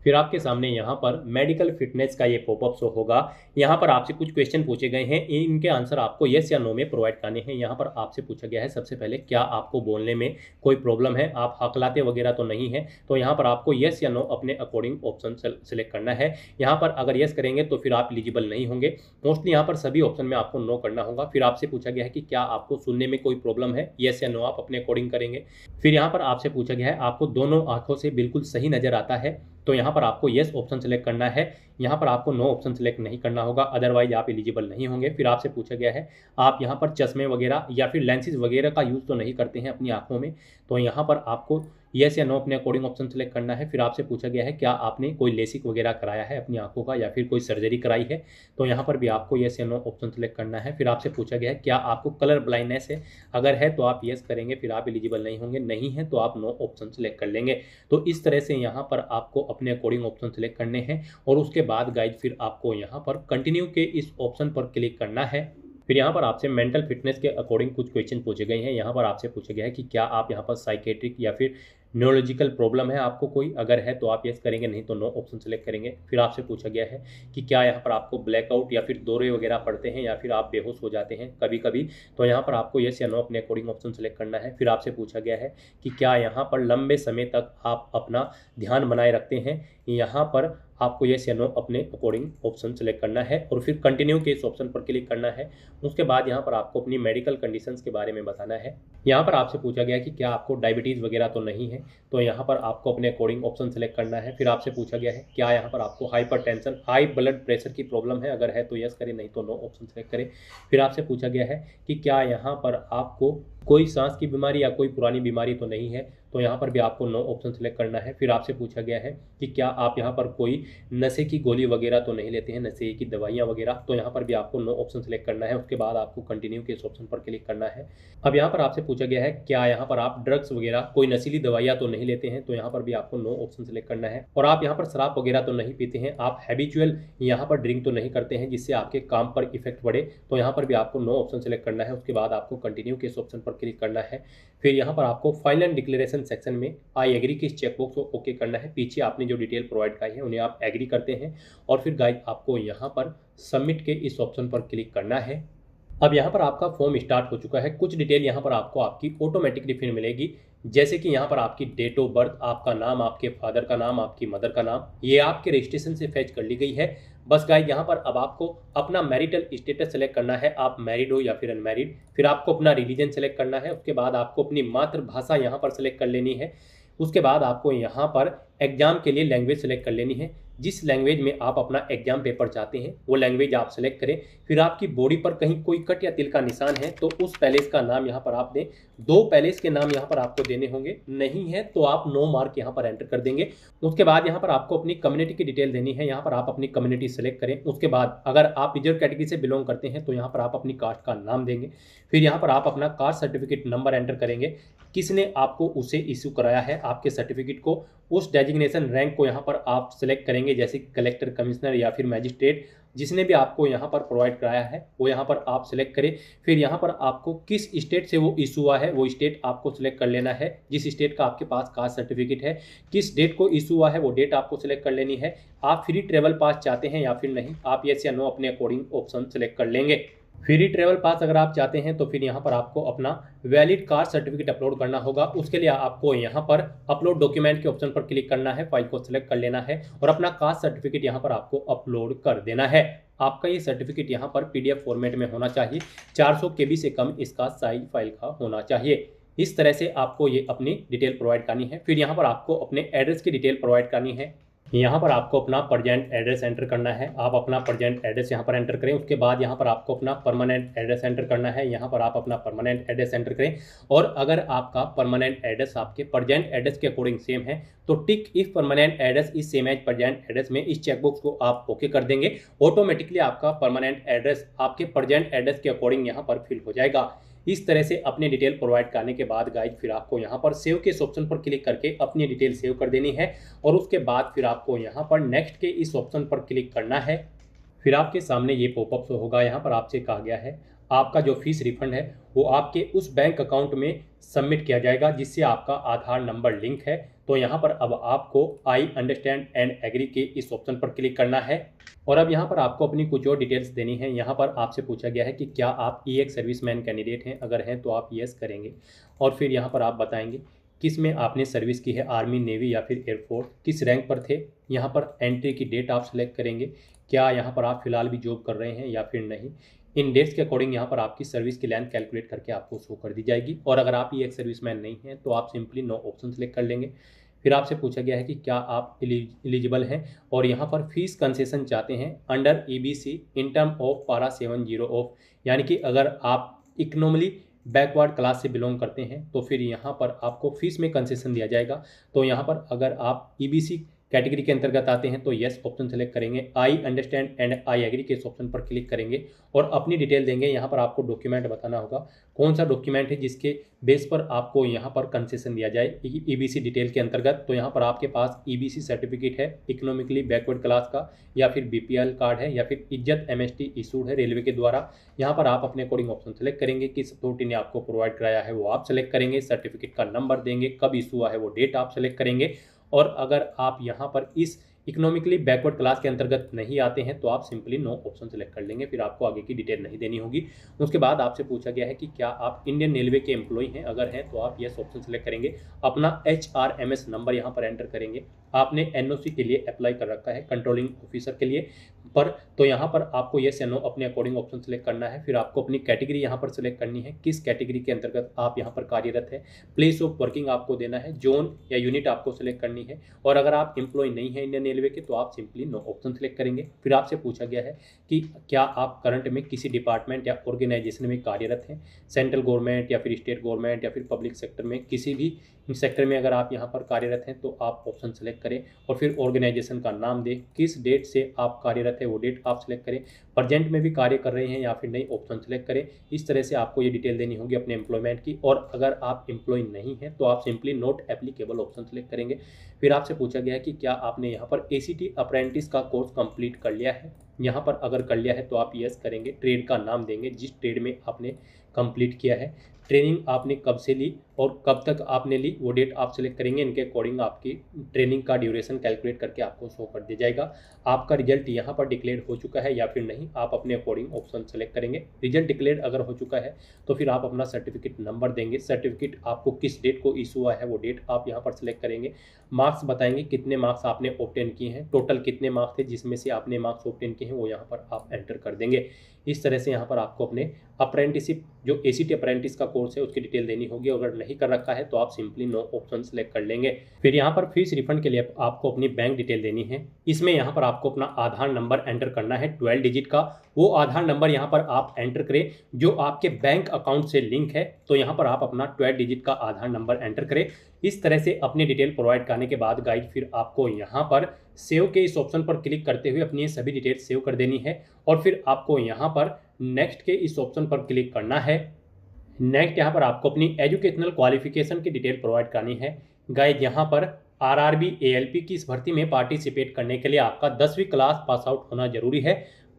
फिर आपके सामने यहाँ पर मेडिकल फिटनेस का ये पॉपअप शो होगा। यहाँ पर आपसे कुछ क्वेश्चन पूछे गए हैं, इनके आंसर आपको यस या नो में प्रोवाइड करने हैं। यहाँ पर आपसे पूछा गया है सबसे पहले, क्या आपको बोलने में कोई प्रॉब्लम है, आप हकलाते वगैरह तो नहीं है। तो यहाँ पर आपको यस या नो अपने अकॉर्डिंग ऑप्शन सेलेक्ट करना है। यहाँ पर अगर यस करेंगे तो फिर आप एलिजिबल नहीं होंगे। मोस्टली यहाँ पर सभी ऑप्शन में आपको नो करना होगा। फिर आपसे पूछा गया है कि क्या आपको सुनने में कोई प्रॉब्लम है, यस या नो आप अपने अकॉर्डिंग करेंगे। फिर यहाँ पर आपसे पूछा गया है आपको दोनों आंखों से बिल्कुल सही नजर आता है, तो यहाँ पर आपको येस ऑप्शन सेलेक्ट करना है। यहाँ पर आपको नो ऑप्शन सेलेक्ट नहीं करना होगा, अदरवाइज आप एलिजिबल नहीं होंगे। फिर आपसे पूछा गया है आप यहाँ पर चश्मे वगैरह या फिर लेंसेज वगैरह का यूज़ तो नहीं करते हैं अपनी आंखों में, तो यहाँ पर आपको येस या नो अपने अकॉर्डिंग ऑप्शन सेलेक्ट करना है। फिर आपसे पूछा गया है क्या आपने कोई लेसिक वगैरह कराया है अपनी आंखों का या फिर कोई सर्जरी कराई है, तो यहाँ पर भी आपको येस या नो ऑप्शन सेलेक्ट करना है। फिर आपसे पूछा गया है क्या आपको कलर ब्लाइंडनेस है, अगर है तो आप येस करेंगे, फिर आप एलिजिबल नहीं होंगे, नहीं है तो आप नो ऑप्शन सेलेक्ट कर लेंगे। तो इस तरह से यहाँ पर आपको अपने अकॉर्डिंग ऑप्शन सेलेक्ट करने हैं और उसके बाद गाइज फिर आपको यहाँ पर कंटिन्यू के इस ऑप्शन पर क्लिक करना है। फिर यहाँ पर आपसे मेंटल फिटनेस के अकॉर्डिंग कुछ क्वेश्चन पूछे गए हैं। यहाँ पर आपसे पूछा गया है कि क्या आप यहाँ पर साइकेट्रिक या फिर न्यूरोलॉजिकल प्रॉब्लम है आपको कोई, अगर है तो आप यस करेंगे, नहीं तो नो ऑप्शन सेलेक्ट करेंगे। फिर आपसे पूछा गया है कि क्या यहाँ पर आपको ब्लैकआउट या फिर दौरे वगैरह पड़ते हैं या फिर आप बेहोश हो जाते हैं कभी कभी, तो यहाँ पर आपको यस या नो अपने अकॉर्डिंग ऑप्शन सेलेक्ट करना है। फिर आपसे पूछा गया है कि क्या यहाँ पर लंबे समय तक आप अपना ध्यान बनाए रखते हैं, यहाँ पर आपको यस या नो अपने अकॉर्डिंग ऑप्शन सेलेक्ट करना है और फिर कंटिन्यू के इस ऑप्शन पर क्लिक करना है। उसके बाद यहाँ पर आपको अपनी मेडिकल कंडीशंस के बारे में बताना है। यहाँ पर आपसे पूछा गया कि क्या आपको डायबिटीज़ वगैरह तो नहीं है, तो यहाँ पर आपको अपने अकॉर्डिंग ऑप्शन सेलेक्ट करना है। फिर आपसे पूछा गया है क्या यहाँ पर आपको हाइपरटेंशन हाई ब्लड प्रेशर की प्रॉब्लम है, अगर है तो यस करें, नहीं तो नो ऑप्शन सेलेक्ट करें। फिर आपसे पूछा गया है कि क्या यहाँ पर आपको कोई सांस की बीमारी या कोई पुरानी बीमारी तो नहीं है, तो यहाँ पर भी आपको नो ऑप्शन सेलेक्ट करना है। फिर आपसे पूछा गया है कि क्या आप यहाँ पर कोई नशे की गोली वगैरह तो नहीं लेते हैं, नशे की दवाइयाँ वगैरह, तो यहाँ पर भी आपको नो ऑप्शन सेलेक्ट करना है। उसके बाद आपको कंटिन्यू के इस ऑप्शन पर क्लिक करना है। अब यहाँ पर आपसे पूछा गया है क्या यहाँ पर आप ड्रग्स वगैरह कोई नशीली दवाइयाँ तो नहीं लेते हैं, तो यहाँ पर भी आपको नो ऑप्शन सेलेक्ट करना है। और आप यहाँ पर शराब वगैरह तो नहीं पीते हैं, आप हैबिचुअल यहाँ पर ड्रिंक तो नहीं करते हैं जिससे आपके काम पर इफेक्ट पड़े, तो यहाँ पर भी आपको नो ऑप्शन सेलेक्ट करना है। उसके बाद आपको कंटिन्यू के इस ऑप्शन पर क्लिक करना है। फिर यहाँ पर आपको फाइनल डिक्लेरेशन सेक्शन में आई एग्री के इस चेकबॉक्स को ओके करना है। पीछे आपने जो डिटेल प्रोवाइड कराई है उन्हें आप एग्री करते हैं और फिर गाइस आपको यहाँ पर सबमिट के इस ऑप्शन पर क्लिक करना है। अब यहाँ पर आपका फॉर्म स्टार्ट हो चुका है। कुछ डिटेल यहाँ पर आपको आपकी ऑटोमेटिकली फिर मिलेगी, जैसे कि यहाँ पर आपकी डेट ऑफ बर्थ, आपका नाम, आपके फादर का नाम, आपकी मदर का नाम, ये आपके रजिस्ट्रेशन से फैच कर ली गई है। बस गाइस यहाँ पर अब आपको अपना मैरिटल स्टेटस सेलेक्ट करना है, आप मैरिड हो या फिर अनमैरिड। फिर आपको अपना रिलीजन सेलेक्ट करना है। उसके बाद आपको अपनी मातृभाषा यहाँ पर सेलेक्ट कर लेनी है। उसके बाद आपको यहाँ पर एग्जाम के लिए लैंग्वेज सेलेक्ट कर लेनी है। जिस लैंग्वेज में आप अपना एग्जाम पेपर चाहते हैं वो लैंग्वेज आप सेलेक्ट करें। फिर आपकी बॉडी पर कहीं कोई कट या तिल का निशान है तो उस पैलेस का नाम यहाँ पर आप दें। 2 पैलेस के नाम यहाँ पर आपको देने होंगे, नहीं है तो आप नो मार्क यहाँ पर एंटर कर देंगे। उसके बाद यहाँ पर आपको अपनी कम्युनिटी की डिटेल देनी है। यहाँ पर आप अपनी कम्युनिटी सेलेक्ट करें। उसके बाद अगर आप रिजर्व कैटेगरी से बिलोंग करते हैं तो यहाँ पर आप अपनी कास्ट का नाम देंगे। फिर यहाँ पर आप अपना कास्ट सर्टिफिकेट नंबर एंटर करेंगे, किसने आपको उसे इशू कराया है आपके सर्टिफिकेट को, उस डेजिग्नेशन रैंक को यहाँ पर आप सेलेक्ट करेंगे, जैसे कलेक्टर, कमिश्नर या फिर मैजिस्ट्रेट, जिसने भी आपको यहाँ पर प्रोवाइड कराया है वो यहाँ पर आप सेलेक्ट करें। फिर यहाँ पर आपको किस स्टेट से वो इशू हुआ है वो स्टेट आपको सेलेक्ट कर लेना है। जिस स्टेट का आपके पास कास्ट सर्टिफिकेट है, किस डेट को इशू हुआ है वो डेट आपको सेलेक्ट कर लेनी है। आप फ्री ट्रेवल पास चाहते हैं या फिर नहीं, आप यस या नो अपने अकॉर्डिंग ऑप्शन सेलेक्ट कर लेंगे। फ्री ट्रेवल पास अगर आप चाहते हैं तो फिर यहाँ पर आपको अपना वैलिड कास्ट सर्टिफिकेट अपलोड करना होगा। उसके लिए आपको यहाँ पर अपलोड डॉक्यूमेंट के ऑप्शन पर क्लिक करना है, फाइल को सिलेक्ट कर लेना है और अपना कास्ट सर्टिफिकेट यहाँ पर आपको अपलोड कर देना है। आपका ये सर्टिफिकेट यहाँ पर PDF फॉर्मेट में होना चाहिए, 400 KB से कम इसका साइज फाइल का होना चाहिए। इस तरह से आपको ये अपनी डिटेल प्रोवाइड करनी है। फिर यहाँ पर आपको अपने एड्रेस की डिटेल प्रोवाइड करनी है। यहाँ पर आपको अपना प्रेजेंट एड्रेस एंटर करना है। आप अपना प्रेजेंट एड्रेस यहाँ पर एंटर करें। उसके बाद यहाँ पर आपको अपना परमानेंट एड्रेस एंटर करना है। यहाँ पर आप अपना परमानेंट एड्रेस एंटर करें और अगर आपका परमानेंट एड्रेस आपके प्रेजेंट एड्रेस के अकॉर्डिंग सेम है तो tick if permanent address is same as present address में इस चेकबॉक्स को आप ओके कर देंगे। ऑटोमेटिकली आपका परमानेंट एड्रेस आपके प्रेजेंट एड्रेस के अकॉर्डिंग यहाँ पर फिल हो जाएगा। इस तरह से अपनी डिटेल प्रोवाइड करने के बाद गाइज फिर आपको यहाँ पर सेव के इस ऑप्शन पर क्लिक करके अपनी डिटेल सेव कर देनी है और उसके बाद फिर आपको यहाँ पर नेक्स्ट के इस ऑप्शन पर क्लिक करना है। फिर आपके सामने ये पॉपअप शो होगा। यहाँ पर आपसे कहा गया है आपका जो फीस रिफंड है वो आपके उस बैंक अकाउंट में सबमिट किया जाएगा जिससे आपका आधार नंबर लिंक है। तो यहाँ पर अब आपको आई अंडरस्टैंड एंड एग्री के इस ऑप्शन पर क्लिक करना है और अब यहाँ पर आपको अपनी कुछ और डिटेल्स देनी है। यहाँ पर आपसे पूछा गया है कि क्या आप EX सर्विसमैन कैंडिडेट हैं, अगर हैं तो आप यस करेंगे और फिर यहाँ पर आप बताएंगे किस में आपने सर्विस की है, आर्मी, नेवी या फिर एयरफोर्स, किस रैंक पर थे। यहाँ पर एंट्री की डेट आप सेलेक्ट करेंगे, क्या यहाँ पर आप फिलहाल भी जॉब कर रहे हैं या फिर नहीं। इन डेट्स के अकॉर्डिंग यहाँ पर आपकी सर्विस की लेंथ कैलकुलेट करके आपको शो कर दी जाएगी और अगर आप EX सर्विसमैन नहीं हैं तो आप सिंपली नो ऑप्शन सेलेक्ट कर लेंगे। फिर आपसे पूछा गया है कि क्या आप एलिजिबल हैं और यहाँ पर फीस कंसेशन चाहते हैं under EBC in term of पारा 70 ऑफ, यानी कि अगर आप इकोनॉमिकली बैकवर्ड क्लास से बिलोंग करते हैं तो फिर यहाँ पर आपको फीस में कंसेशन दिया जाएगा। तो यहाँ पर अगर आप EBC कैटेगरी के अंतर्गत आते हैं तो यस ऑप्शन सेलेक्ट करेंगे, I understand and I agree के इस ऑप्शन पर क्लिक करेंगे और अपनी डिटेल देंगे। यहाँ पर आपको डॉक्यूमेंट बताना होगा कौन सा डॉक्यूमेंट है जिसके बेस पर आपको यहाँ पर कंसेशन दिया जाए EBC डिटेल के अंतर्गत। तो यहाँ पर आपके पास EBC सर्टिफिकेट है इकोनॉमिकली बैकवर्ड क्लास का, या फिर BPL कार्ड है, या फिर इज्जत MST इशूड है रेलवे के द्वारा। यहाँ पर आप अपने अकॉर्डिंग ऑप्शन सेलेक्ट करेंगे, किस अथॉरिटी ने आपको प्रोवाइड कराया है वो आप सेलेक्ट करेंगे, सर्टिफिकेट का नंबर देंगे, कब इशू हुआ है वो डेट आप सेलेक्ट करेंगे और अगर आप यहाँ पर इस इकोनॉमिकली बैकवर्ड क्लास के अंतर्गत नहीं आते हैं तो आप सिंपली नो ऑप्शन सेलेक्ट कर लेंगे, फिर आपको आगे की डिटेल नहीं देनी होगी। उसके बाद आपसे पूछा गया है कि क्या आप इंडियन रेलवे के एम्प्लॉय हैं, अगर हैं तो आप यस ऑप्शन सेलेक्ट करेंगे, अपना HRMS नंबर यहाँ पर एंटर करेंगे। आपने NOC के लिए अप्लाई कर रखा है कंट्रोलिंग ऑफिसर के लिए पर, तो यहाँ पर आपको यस या नो अपने अकॉर्डिंग ऑप्शन सेलेक्ट करना है। फिर आपको अपनी कैटेगरी यहाँ पर सेलेक्ट करनी है, किस कैटेगरी के अंतर्गत आप यहाँ पर कार्यरत है, प्लेस ऑफ वर्किंग आपको देना है, जोन या यूनिट आपको सेलेक्ट करनी है और अगर आप एम्प्लॉय नहीं है इंडियन रेलवे के तो आप सिंपली नो ऑप्शन सेलेक्ट करेंगे। फिर आपसे पूछा गया है कि क्या आप करंट में किसी डिपार्टमेंट या ऑर्गेनाइजेशन में कार्यरत हैं, सेंट्रल गवर्नमेंट या फिर स्टेट गवर्नमेंट या फिर पब्लिक सेक्टर में, किसी भी सेक्टर में अगर आप यहाँ पर कार्यरत हैं तो आप ऑप्शन सेलेक्ट करें और फिर ऑर्गेनाइजेशन का नाम दें, किस डेट से आप कार्यरत है वो डेट आप सेलेक्ट करें, प्रेजेंट में भी कार्य कर रहे हैं या फिर नहीं ऑप्शन सेलेक्ट करें। इस तरह से आपको ये डिटेल देनी होगी अपने एम्प्लॉयमेंट की और अगर आप एम्प्लॉय नहीं हैं तो आप simply not applicable option select करेंगे। फिर आपसे पूछा गया है कि क्या आपने यहाँ पर ACT अप्रेंटिस का कोर्स कंप्लीट कर लिया है, यहाँ पर अगर कर लिया है तो आप यस करेंगे, ट्रेड का नाम देंगे जिस ट्रेड में आपने कंप्लीट किया है, ट्रेनिंग आपने कब से ली और कब तक आपने ली वो डेट आप सेलेक्ट करेंगे। इनके अकॉर्डिंग आपकी ट्रेनिंग का ड्यूरेशन कैलकुलेट करके आपको शो कर दिया जाएगा। आपका रिजल्ट यहाँ पर डिक्लेयर हो चुका है या फिर नहीं, आप अपने अकॉर्डिंग ऑप्शन सेलेक्ट करेंगे। रिजल्ट डिक्लेयर अगर हो चुका है तो फिर आप अपना सर्टिफिकेट नंबर देंगे, सर्टिफिकेट आपको किस डेट को इशू हुआ है वो डेट आप यहाँ पर सेलेक्ट करेंगे, मार्क्स बताएंगे कितने मार्क्स आपने ऑब्टेन किए हैं, टोटल कितने मार्क्स थे जिसमें से आपने मार्क्स ऑब्टेन किए हैं वो यहाँ पर आप एंटर कर देंगे। इस तरह से यहाँ पर आपको अपने अप्रेंटिसिप जो ACT अप्रेंटिस का कोर्स है उसकी डिटेल देनी होगी, अगर नहीं कर रखा है तो आप सिंपली नो ऑप्शन सेलेक्ट कर लेंगे। फिर यहाँ पर फीस रिफंड के लिए आपको अपनी बैंक डिटेल देनी है, इसमें यहाँ पर आपको अपना आधार नंबर एंटर करना है 12 डिजिट का, वो आधार नंबर यहाँ पर आप एंटर करें जो आपके बैंक अकाउंट से लिंक है, तो यहाँ पर आप अपना 12 डिजिट का आधार नंबर एंटर करें। इस तरह से अपनी डिटेल प्रोवाइड करने के बाद गाइड फिर आपको यहाँ पर सेव के इस ऑप्शन पर क्लिक करते हुए अपनी सभी डिटेल सेव कर देनी है और फिर आपको यहाँ पर नेक्स्ट के इस ऑप्शन पर क्लिक करना है। नेक्स्ट यहाँ पर आपको अपनी एजुकेशनल क्वालिफिकेशन की डिटेल प्रोवाइड करनी है। गाइड यहाँ पर RRB ALP की इस भर्ती में पार्टिसिपेट करने के लिए आपका 10वीं क्लास पास आउट होना जरूरी है,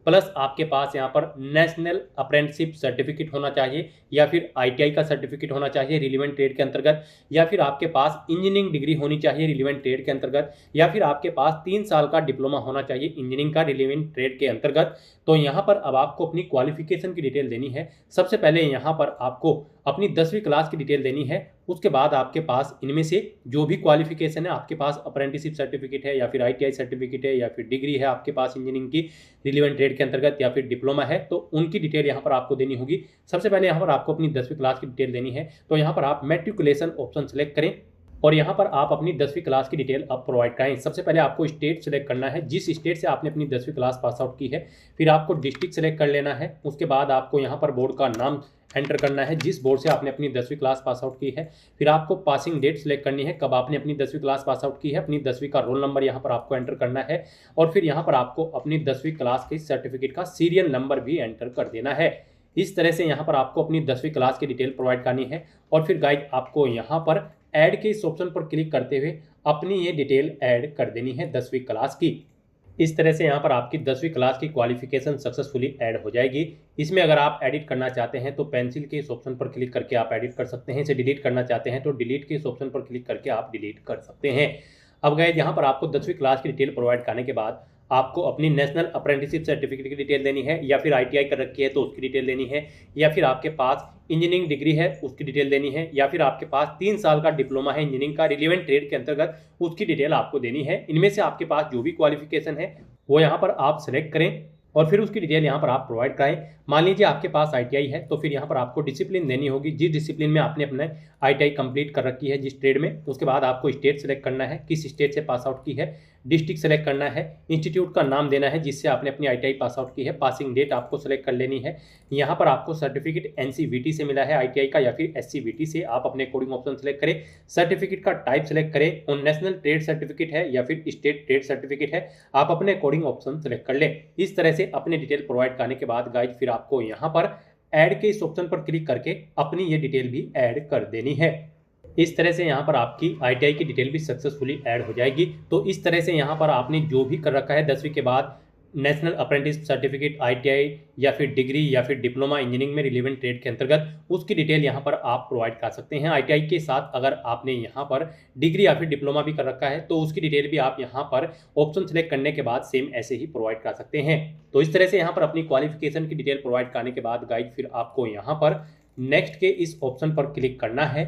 प्लस आपके पास यहाँ पर नेशनल अप्रेंटिसशिप सर्टिफिकेट होना चाहिए या फिर ITI का सर्टिफिकेट होना चाहिए रिलीवेंट ट्रेड के अंतर्गत, या फिर आपके पास इंजीनियरिंग डिग्री होनी चाहिए रिलीवेंट ट्रेड के अंतर्गत, या फिर आपके पास 3 साल का डिप्लोमा होना चाहिए इंजीनियरिंग का रिलीवेंट ट्रेड के अंतर्गत। तो यहाँ पर अब आपको अपनी क्वालिफिकेशन की डिटेल देनी है। सबसे पहले यहाँ पर आपको अपनी 10वीं क्लास की डिटेल देनी है, उसके बाद आपके पास इनमें से जो भी क्वालिफिकेशन है, आपके पास अप्रेंटिसशिप सर्टिफिकेट है या फिर ITI सर्टिफिकेट है या फिर डिग्री है आपके पास इंजीनियरिंग की रिलीवेंट ट्रेड के अंतर्गत या फिर डिप्लोमा है, तो उनकी डिटेल यहाँ पर आपको देनी होगी। सबसे पहले यहाँ पर आपको अपनी 10वीं क्लास की डिटेल देनी है, तो यहाँ पर आप मैट्रिकुलेशन ऑप्शन सेलेक्ट करें और यहाँ पर आप अपनी 10वीं क्लास की डिटेल आप प्रोवाइड कराएं। सबसे पहले आपको स्टेट सेलेक्ट करना है, जिस स्टेट से आपने अपनी 10वीं क्लास पास आउट की है, फिर आपको डिस्ट्रिक्ट सेलेक्ट कर लेना है। उसके बाद आपको यहाँ पर बोर्ड का नाम एंटर करना है जिस बोर्ड से आपने अपनी 10वीं क्लास पास आउट की है। फिर आपको पासिंग डेट सेलेक्ट करनी है, कब आपने अपनी 10वीं क्लास पास आउट की है, अपनी 10वीं का रोल नंबर यहाँ पर आपको एंटर करना है और फिर यहाँ पर आपको अपनी 10वीं क्लास के सर्टिफिकेट का सीरियल नंबर भी एंटर कर देना है। इस तरह से यहाँ पर आपको अपनी 10वीं क्लास की डिटेल प्रोवाइड करनी है और फिर गाइड आपको यहाँ पर ऐड के इस ऑप्शन पर क्लिक करते हुए अपनी ये डिटेल ऐड कर देनी है 10वीं क्लास की। इस तरह से यहाँ पर आपकी 10वीं क्लास की क्वालिफिकेशन सक्सेसफुली ऐड हो जाएगी। इसमें अगर आप एडिट करना चाहते हैं तो पेंसिल के इस ऑप्शन पर क्लिक करके आप एडिट कर सकते हैं। इसे डिलीट करना चाहते हैं तो डिलीट के इस ऑप्शन पर क्लिक करके आप डिलीट कर सकते हैं। अब गए यहाँ पर आपको 10वीं क्लास की डिटेल प्रोवाइड करने के बाद आपको अपनी नेशनल अप्रेंटिसशिप सर्टिफिकेट की डिटेल देनी है, या फिर ITI कर रखी है तो उसकी डिटेल देनी है, या फिर आपके पास इंजीनियरिंग डिग्री है उसकी डिटेल देनी है, या फिर आपके पास 3 साल का डिप्लोमा है इंजीनियरिंग का रिलेवेंट ट्रेड के अंतर्गत उसकी डिटेल आपको देनी है। इनमें से आपके पास जो भी क्वालिफिकेशन है वो यहाँ पर आप सेलेक्ट करें और फिर उसकी डिटेल यहाँ पर आप प्रोवाइड कराएं। मान लीजिए आपके पास ITI है तो फिर यहाँ पर आपको डिसिप्लिन देनी होगी, जिस डिसिप्लिन में आपने अपने ITI कंप्लीट कर रखी है जिस ट्रेड में। उसके बाद आपको स्टेट सेलेक्ट करना है, किस स्टेट से पास आउट की है, डिस्ट्रिक्ट सेलेक्ट करना है, इंस्टीट्यूट का नाम देना है जिससे आपने अपनी ITI पास आउट की है, पासिंग डेट आपको सेलेक्ट कर लेनी है। यहाँ पर आपको सर्टिफिकेट NCVT से मिला है ITI का या फिर SCVT से, आप अपने कोडिंग ऑप्शन सेलेक्ट करें। सर्टिफिकेट का टाइप सेलेक्ट करें, और नेशनल ट्रेड सर्टिफिकेट है या फिर स्टेट ट्रेड सर्टिफिकेट है, आप अपने कोडिंग ऑप्शन सेलेक्ट कर लें। इस तरह से अपनी डिटेल प्रोवाइड करने के बाद गाइज फिर आपको यहाँ पर ऐड के इस ऑप्शन पर क्लिक करके अपनी ये डिटेल भी ऐड कर देनी है। इस तरह से यहाँ पर आपकी ITI की डिटेल भी सक्सेसफुली ऐड हो जाएगी। तो इस तरह से यहाँ पर आपने जो भी कर रखा है 10वीं के बाद नेशनल अप्रेंटिस सर्टिफिकेट, ITI या फिर डिग्री या फिर डिप्लोमा इंजीनियरिंग में रिलेवेंट ट्रेड के अंतर्गत, उसकी डिटेल यहाँ पर आप प्रोवाइड कर सकते हैं। ITI के साथ अगर आपने यहाँ पर डिग्री या फिर डिप्लोमा भी कर रखा है तो उसकी डिटेल भी आप यहाँ पर ऑप्शन सेलेक्ट करने के बाद सेम ऐसे ही प्रोवाइड कर सकते हैं। तो इस तरह से यहाँ पर अपनी क्वालिफिकेशन की डिटेल प्रोवाइड करने के बाद गाइड फिर आपको यहाँ पर नेक्स्ट के इस ऑप्शन पर क्लिक करना है।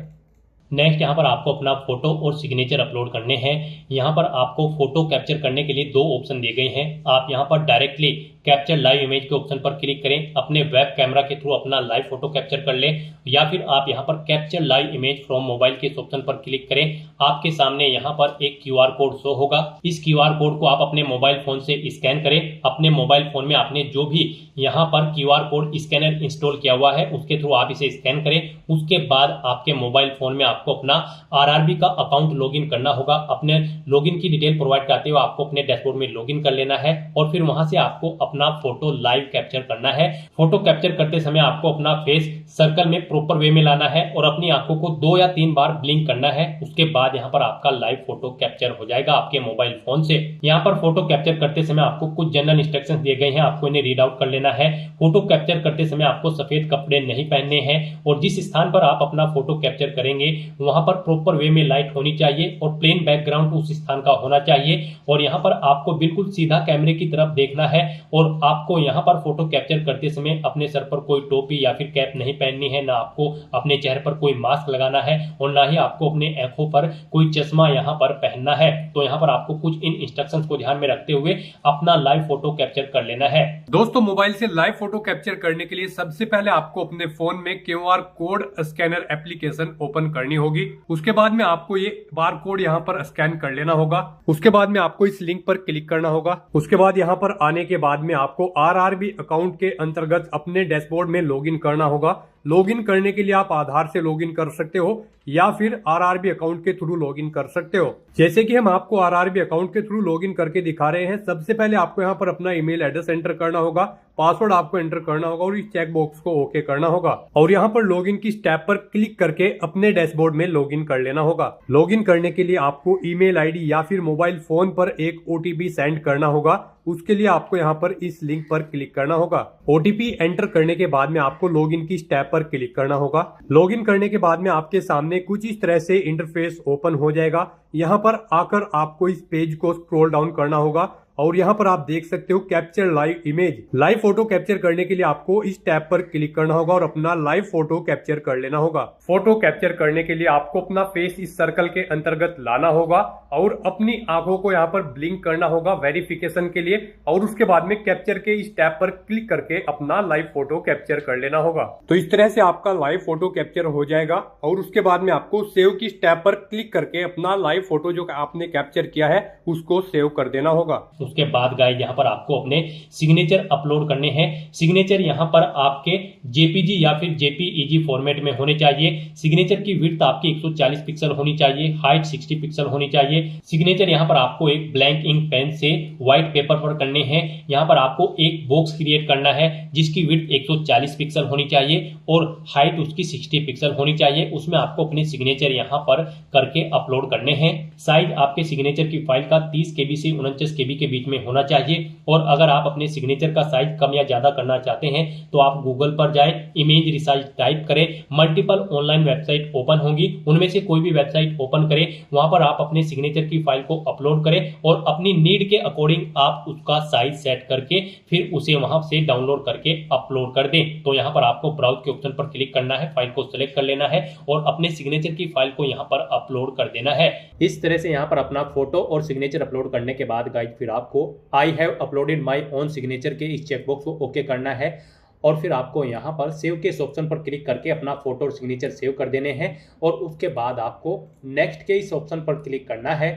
नेक्स्ट यहाँ पर आपको अपना फोटो और सिग्नेचर अपलोड करने हैं। यहाँ पर आपको फोटो कैप्चर करने के लिए 2 ऑप्शन दिए गए हैं। आप यहाँ पर डायरेक्टली कैप्चर लाइव इमेज के ऑप्शन पर क्लिक करें, अपने वेब कैमरा के थ्रू अपना लाइव फोटो कैप्चर कर लें, या फिर आप यहाँ पर capture live image from mobile के इस ऑप्शन पर क्लिक करें। आपके सामने यहाँ पर एक QR कोड शो होगा। इस QR कोड को आप अपने मोबाइल फोन से स्कैन करें। अपने मोबाइल फोन में आपने जो भी यहाँ पर QR कोड स्कैनर इंस्टॉल किया हुआ है उसके थ्रू आप इसे स्कैन करें। उसके बाद आपके मोबाइल फोन में आपको अपना RRB का अकाउंट लॉगिन करना होगा। अपने लॉगिन की डिटेल प्रोवाइड करते हुए आपको अपने डैशबोर्ड में लॉगिन कर लेना है, और फिर वहां से आपको अपना फोटो लाइव कैप्चर करना है। फोटो कैप्चर करते समय आपको अपना फेस सर्कल में प्रॉपर वे में लाना है और अपनी आंखों को 2 या 3 बार ब्लिंक करना है। उसके बाद यहाँ पर आपका लाइव फोटो कैप्चर हो जाएगा आपके मोबाइल फोन से। यहाँ पर फोटो कैप्चर करते समय आपको कुछ जनरल इंस्ट्रक्शंस दिए गए हैं, आपको इन्हें रीड आउट कर लेना है। फोटो कैप्चर करते समय आपको सफेद कपड़े नहीं पहनने हैं, और जिस स्थान पर आप अपना फोटो कैप्चर करेंगे वहां पर प्रॉपर वे में लाइट होनी चाहिए और प्लेन बैकग्राउंड उस स्थान का होना चाहिए। और यहाँ पर आपको बिल्कुल सीधा कैमरे की तरफ देखना है, और आपको यहाँ पर फोटो कैप्चर करते समय अपने सर पर कोई टोपी या फिर कैप नहीं पहननी है, ना आपको अपने चेहरे पर कोई मास्क लगाना है, और ना ही आपको अपने आंखों पर कोई चश्मा यहाँ पर पहनना है। तो यहाँ पर आपको कुछ इन इंस्ट्रक्शंस को ध्यान में रखते हुए अपना लाइव फोटो कैप्चर कर लेना है। दोस्तों, मोबाइल से लाइव फोटो कैप्चर करने के लिए सबसे पहले आपको अपने फोन में QR code scanner application open करनी होगी। उसके बाद में आपको ये बार कोड यहाँ पर स्कैन कर लेना होगा। उसके बाद में आपको इस लिंक पर क्लिक करना होगा। उसके बाद यहाँ पर आने के बाद में आपको RRB अकाउंट के अंतर्गत अपने डैशबोर्ड में लॉगिन करना होगा। लॉगिन करने के लिए आप आधार से लॉगिन कर सकते हो या फिर RRB अकाउंट के थ्रू लॉगिन कर सकते हो। जैसे कि हम आपको RRB अकाउंट के थ्रू लॉगिन करके दिखा रहे हैं। सबसे पहले आपको यहाँ पर अपना ईमेल एड्रेस एंटर करना होगा, पासवर्ड आपको एंटर करना होगा और इस चेक बॉक्स को ओके करना होगा, और यहाँ पर लॉगिन की स्टेप पर क्लिक करके अपने डैशबोर्ड में लॉगिन कर लेना होगा। लॉगिन करने के लिए आपको ईमेल आईडी या फिर मोबाइल फोन पर एक OTP सेंड करना होगा। उसके लिए आपको यहाँ पर इस लिंक पर क्लिक करना होगा। OTP एंटर करने के बाद में आपको लॉगिन की स्टेप पर क्लिक करना होगा। लॉगिन करने के बाद में आपके सामने कुछ इस तरह से इंटरफेस ओपन हो जाएगा। यहाँ पर आकर आपको इस पेज को स्क्रॉल डाउन करना होगा, और यहाँ पर आप देख सकते हो capture live image. Live photo capture करने के लिए आपको इस टैब पर क्लिक करना होगा और अपना लाइव फोटो कैप्चर कर लेना होगा। फोटो कैप्चर करने के लिए आपको अपना फेस इस सर्कल के अंतर्गत लाना होगा और अपनी आंखों को यहाँ पर ब्लिंक करना होगा वेरिफिकेशन के लिए, और उसके बाद में कैप्चर के इस टैब पर क्लिक करके अपना लाइव फोटो कैप्चर कर लेना होगा। तो इस तरह से आपका लाइव फोटो कैप्चर हो जाएगा, और उसके बाद में आपको सेव की टैब पर क्लिक करके अपना लाइव फोटो जो आपने कैप्चर किया है उसको सेव कर देना होगा। उसके बाद गाइस यहाँ पर आपको अपने सिग्नेचर अपलोड करने हैं। सिग्नेचर यहाँ पर आपके JPG या फिर JPEG फॉर्मेट में होने चाहिए। सिग्नेचर की विड्थ आपकी 140 पिक्सल होनी चाहिए, हाइट 60 पिक्सल होनी चाहिए। सिग्नेचर यहाँ पर आपको एक ब्लैंक इंक पेन से व्हाइट पेपर पर करने हैं। यहाँ पर आपको एक बॉक्स क्रिएट करना है जिसकी विड्थ 140 पिक्सल होनी चाहिए और हाइट उसकी 60 पिक्सल होनी चाहिए। उसमें आपको अपने सिग्नेचर यहाँ पर करके अपलोड करने हैं। साइज आपके सिग्नेचर की फाइल का 30 KB से 49 KB के बीच में होना चाहिए। और अगर आप अपने सिग्नेचर का साइज कम या ज़्यादा करना चाहते हैं तो आप गूगल पर जाएं, इमेज रिसाइज टाइप करें, मल्टीपल ऑनलाइन वेबसाइट ओपन होंगी, उनमें से कोई भी वेबसाइट ओपन करें, वहां पर आप अपने सिग्नेचर की फाइल को अपलोड करें और अपनी नीड के अकॉर्डिंग आप उसका साइज सेट करके फिर उसे वहां से डाउनलोड करके अपलोड कर दें। तो यहाँ पर आपको ब्राउज के ऑप्शन पर क्लिक करना है, फाइल को सिलेक्ट कर लेना है और अपने सिग्नेचर की फाइल को यहाँ पर अपलोड कर देना है। इस तरह से यहाँ पर अपना फोटो और सिग्नेचर अपलोड करने के बाद गाइस फिर आपको I have uploaded my own signature के इस चेकबॉक्स को ओके करना है और फिर आपको यहाँ पर सेव के इस ऑप्शन पर क्लिक करके अपना फोटो और सिग्नेचर सेव कर देने हैं और उसके बाद आपको नेक्स्ट के इस ऑप्शन पर क्लिक करना है।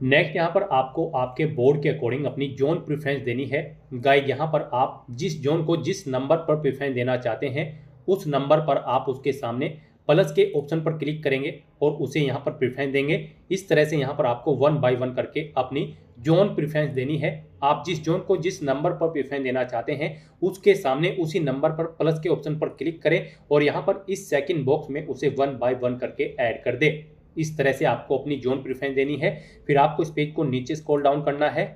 नेक्स्ट यहाँ पर आपको आपके बोर्ड के अकॉर्डिंग अपनी जोन प्रेफरेंस देनी है। गाइस यहाँ पर आप जिस जोन को जिस नंबर पर प्रेफरेंस देना चाहते हैं उस नंबर पर आप उसके सामने प्लस के ऑप्शन पर क्लिक करेंगे और उसे यहाँ पर प्रेफरेंस देंगे। इस तरह से यहाँ पर आपको 1 बाय 1 करके अपनी जोन प्रेफरेंस देनी है। आप जिस जोन को जिस नंबर पर प्रेफरेंस देना चाहते हैं उसके सामने उसी नंबर पर प्लस के ऑप्शन पर क्लिक करें और यहाँ पर इस सेकंड बॉक्स में उसे 1 बाय 1 करके ऐड कर दें। इस तरह से आपको अपनी जोन प्रेफरेंस देनी है। फिर आपको इस पेज को नीचे स्क्रॉल डाउन करना है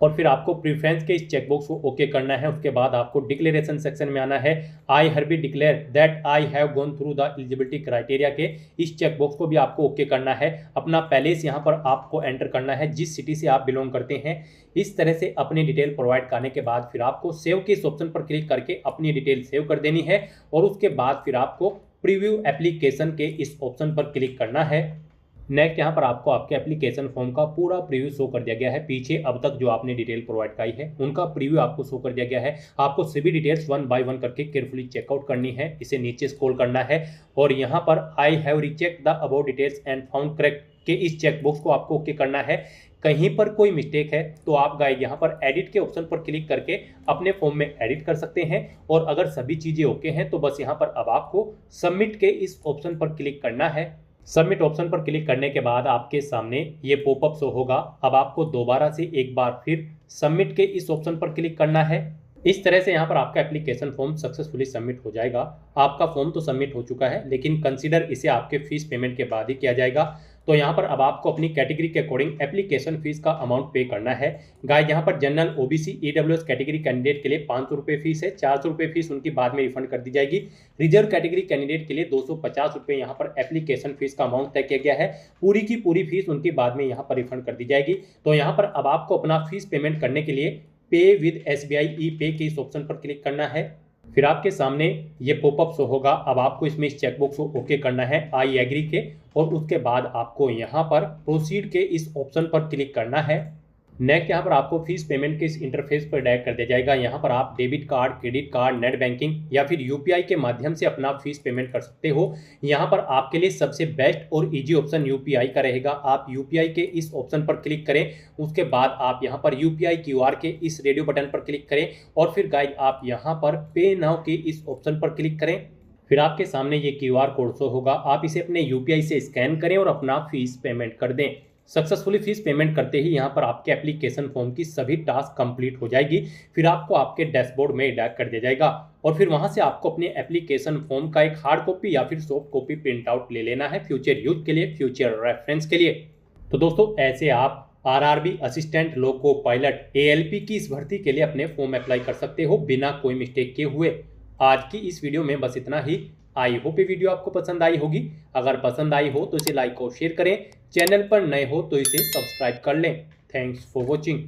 और फिर आपको प्रेफरेंस के इस चेकबॉक्स को ओके करना है। उसके बाद आपको डिक्लेरेशन सेक्शन में आना है। I hereby declare that I have gone through the eligibility criteria के इस चेकबॉक्स को भी आपको ओके करना है। अपना पैलेस यहाँ पर आपको एंटर करना है जिस सिटी से आप बिलोंग करते हैं। इस तरह से अपनी डिटेल प्रोवाइड करने के बाद फिर आपको सेव के इस ऑप्शन पर क्लिक करके अपनी डिटेल सेव कर देनी है और उसके बाद फिर आपको प्रीव्यू एप्लीकेशन के इस ऑप्शन पर क्लिक करना है। नेक्स्ट यहाँ पर आपको आपके एप्लीकेशन फॉर्म का पूरा प्रीव्यू शो कर दिया गया है। पीछे अब तक जो आपने डिटेल प्रोवाइड कराई है उनका प्रीव्यू आपको शो कर दिया गया है। आपको सभी डिटेल्स 1 बाय 1 करके केयरफुली चेकआउट करनी है। इसे नीचे स्क्रॉल करना है और यहाँ पर I have recheck the about details and found correct के इस चेकबॉक्स को आपको ओके करना है। कहीं पर कोई मिस्टेक है तो आप गाइस यहाँ पर एडिट के ऑप्शन पर क्लिक करके अपने फॉर्म में एडिट कर सकते हैं और अगर सभी चीज़ें ओके हैं तो बस यहाँ पर अब आपको सबमिट के इस ऑप्शन पर क्लिक करना है। सबमिट ऑप्शन पर क्लिक करने के बाद आपके सामने ये पॉपअप शो होगा। अब आपको दोबारा से एक बार फिर सबमिट के इस ऑप्शन पर क्लिक करना है। इस तरह से यहाँ पर आपका एप्लीकेशन फॉर्म सक्सेसफुली सबमिट हो जाएगा। आपका फॉर्म तो सबमिट हो चुका है लेकिन कंसीडर इसे आपके फीस पेमेंट के बाद ही किया जाएगा। तो यहाँ पर अब आपको अपनी कैटेगरी के अकॉर्डिंग एप्लीकेशन फीस का अमाउंट पे करना है। गाइस यहाँ पर general OBC EWS category candidate के लिए 500 रुपये फीस है। 400 रुपये फीस उनकी बाद में रिफंड कर दी जाएगी। रिजर्व कैटेगरी कैंडिडेट के लिए 250 रुपये यहाँ पर एप्लीकेशन फीस का अमाउंट तय किया गया है। पूरी की पूरी फीस उनकी बाद में यहाँ पर रिफंड कर दी जाएगी। तो यहाँ पर अब आपको अपना फीस पेमेंट करने के लिए पे विद SBI ई पे के इस ऑप्शन पर क्लिक करना है। फिर आपके सामने ये पॉपअप शो होगा। अब आपको इसमें इस चेकबॉक्स को ओके करना है आई एग्री के और उसके बाद आपको यहाँ पर प्रोसीड के इस ऑप्शन पर क्लिक करना है। नेक्स्ट यहाँ पर आपको फीस पेमेंट के इस इंटरफेस पर डायरेक्ट कर दिया जाएगा। यहाँ पर आप debit card, credit card, net banking या फिर UPI के माध्यम से अपना फीस पेमेंट कर सकते हो। यहाँ पर आपके लिए सबसे बेस्ट और इजी ऑप्शन UPI का रहेगा। आप UPI के इस ऑप्शन पर क्लिक करें। उसके बाद आप यहाँ पर UPI QR के इस रेडियो बटन पर क्लिक करें और फिर गाइस आप यहाँ पर पे नाउ के इस ऑप्शन पर क्लिक करें। फिर आपके सामने ये QR कोड शो होगा। आप इसे अपने UPI से स्कैन करें और अपना फीस पेमेंट कर दें। सक्सेसफुली फीस पेमेंट करते ही यहाँ पर आपके एप्लीकेशन फॉर्म की सभी टास्क कंप्लीट हो जाएगी। फिर आपको आपके डैशबोर्ड में डायरेक्ट कर दिया जाएगा और फिर वहाँ से आपको अपने एप्लीकेशन फॉर्म का एक हार्ड कॉपी या फिर सॉफ्ट कॉपी प्रिंट आउट ले लेना है फ्यूचर यूज के लिए, फ्यूचर रेफरेंस के लिए। तो दोस्तों ऐसे आप RRB assistant loco pilot ALP की इस भर्ती के लिए अपने फॉर्म अप्लाई कर सकते हो बिना कोई मिस्टेक किए हुए। आज की इस वीडियो में बस इतना ही। आई होप ये वीडियो आपको पसंद आई होगी। अगर पसंद आई हो तो इसे लाइक और शेयर करें। चैनल पर नए हो तो इसे सब्सक्राइब कर लें। Thanks for watching.